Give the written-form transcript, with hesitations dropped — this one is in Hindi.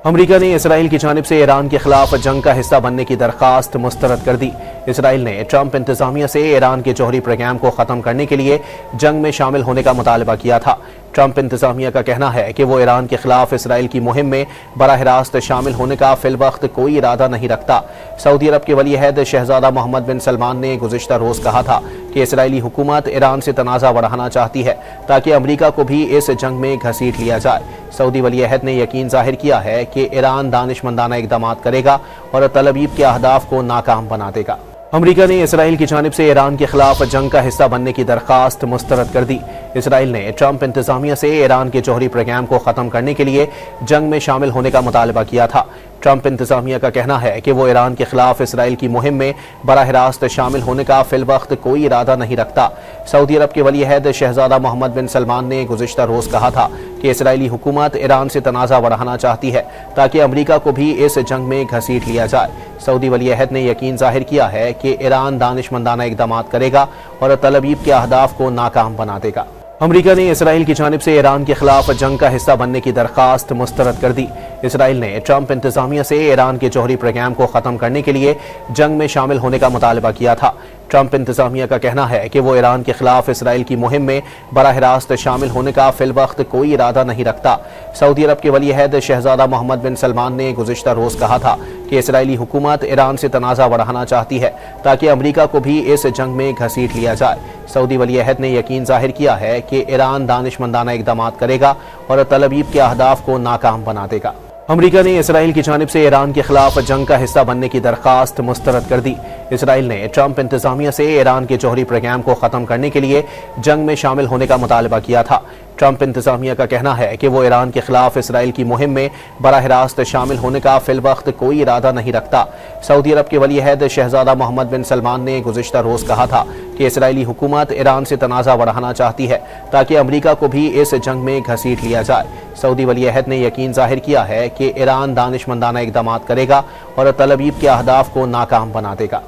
अमरीका ने इसराइल की जानिब से ईरान के खिलाफ जंग का हिस्सा बनने की दरखास्त मुस्तरद कर दी। इसराइल ने ट्रंप इंतजामिया से ईरान के जौहरी प्रोग्राम को ख़त्म करने के लिए जंग में शामिल होने का मुतालबा किया था। ट्रंप इंतजामिया का कहना है कि वो ईरान के खिलाफ इसराइल की मुहिम में बराह रास्त शामिल होने का फिलवक्त कोई इरादा नहीं रखता। सऊदी अरब के वली अहद शहजादा मोहम्मद बिन सलमान ने गुज़िश्ता रोज कहा था कि इसराइली हुकूमत ईरान से तनाज़ा बढ़ाना चाहती है ताकि अमरीका को भी इस जंग में घसीट लिया जाए। सऊदी वली अहद ने यकीन जाहिर किया है कि ईरान दानिशमंदाना इक़दाम करेगा और तल अवीव के अहदाफ को नाकाम बना देगा। अमरीका ने इसराइल की जानिब से ईरान के खिलाफ जंग का हिस्सा बनने की दरखास्त मुस्तरद कर दी। इसराइल ने ट्रंप इंतजामिया से ईरान के जौहरी प्रोग्राम को ख़त्म करने के लिए जंग में शामिल होने का मुतालबा किया था। ट्रंप इंतजामिया का कहना है कि वो ईरान के खिलाफ इसराइल की मुहिम में बराह रास्त शामिल होने का फिलवक्त कोई इरादा नहीं रखता। सऊदी अरब के वली अहद शहजादा मोहम्मद बिन सलमान ने गुज़िश्ता रोज कहा था कि इसराइली हुकूमत ईरान से तनाज़ा बढ़ाना चाहती है ताकि अमरीका को भी इस जंग में घसीट लिया जाए। सऊदी वली अहद ने यकीन जाहिर किया है कि ईरान दानिशमंदाना इक़दाम करेगा और तल अवीव के अहदाफ को नाकाम बना देगा। अमरीका ने इसराइल की जानिब से ईरान के खिलाफ जंग का हिस्सा बनने की दरखास्त मुस्तरद कर दी। इसराइल ने ट्रंप इंतजामिया से ईरान के जौहरी प्रोग्राम को ख़त्म करने के लिए जंग में शामिल होने का मुतालबा किया था। ट्रंप इंतजामिया का कहना है कि वो ईरान के खिलाफ इसराइल की मुहिम में बराह रास्त शामिल होने का फिलवक्त कोई इरादा नहीं रखता। सऊदी अरब के वली अहद शहजादा मोहम्मद बिन सलमान ने गुज़िश्ता रोज कहा था कि इसराइली हुकूमत ईरान से तनाज़ा बढ़ाना चाहती है ताकि अमरीका को भी इस जंग में घसीट लिया जाए। सऊदी वली अहद ने यकीन जाहिर किया है कि ईरान दानिशमंदाना इक़दाम करेगा और तल अवीव के अहदाफ को नाकाम बना देगा। अमरीका ने इसराइल की जानिब से ईरान के खिलाफ जंग का हिस्सा बनने की दरखास्त मुस्तरद कर दी। इसराइल ने ट्रंप इंतजामिया से ईरान के जौहरी प्रोग्राम को ख़त्म करने के लिए जंग में शामिल होने का मुतालबा किया था। ट्रंप इंतजामिया का कहना है कि वो ईरान के खिलाफ इसराइल की मुहिम में बराह रास्त शामिल होने का फिलवक्त कोई इरादा नहीं रखता। सऊदी अरब के वली अहद शहजादा मोहम्मद बिन सलमान ने गुज़िश्ता रोज कहा था कि इसराइली हुकूमत ईरान से तनाज़ा बढ़ाना चाहती है ताकि अमरीका को भी इस जंग में घसीट लिया जाए। सऊदी वली अहद ने यकीन जाहिर किया है कि ईरान दानिशमंदाना इक़दाम करेगा और तल अवीव के अहदाफ को नाकाम बना देगा।